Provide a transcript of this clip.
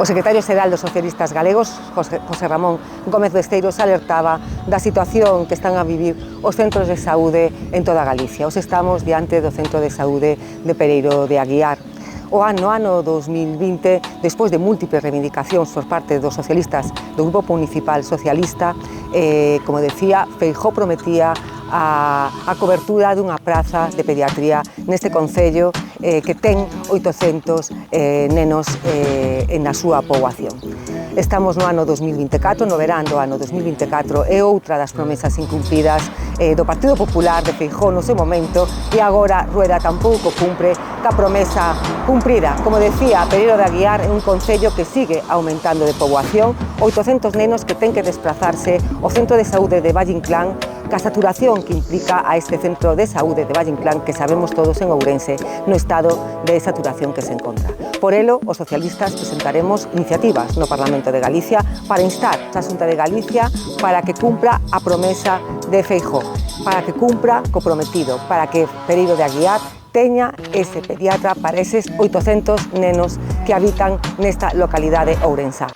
O secretario xeral dos socialistas galegos, José Ramón Gómez Besteiros, alertaba da situación que están a vivir os centros de saúde en toda Galicia. Os estamos diante do Centro de Saúde de Pereiro de Aguiar. O ano 2020, despois de múltiples reivindicacións por parte dos socialistas do Grupo Municipal Socialista, como decía, Feijóo prometía a cobertura dunha praza de pediatría neste concello que ten 800 nenos na súa poboación. Estamos no ano 2024, no verán do ano 2024, e outra das promesas incumplidas do Partido Popular de Feijóo no seu momento, e agora Rueda tampouco cumpre ca promesa cumprida. Como decía, Pereiro de Aguiar é un concello que sigue aumentando de poboación, 800 nenos que ten que desplazarse ao Centro de Saúde de Valle Inclán, ca saturación que implica a este Centro de Saúde de Valle Inclán, que sabemos todos en Ourense, no estado de saturación que se encontra. Por elo, os socialistas presentaremos iniciativas no Parlamento de Galicia para instar a Xunta de Galicia para que cumpra a promesa de Feijóo, para que cumpra co prometido, para que Pereiro de Aguiar teña ese pediatra para eses 800 nenos que habitan nesta localidade ourensá.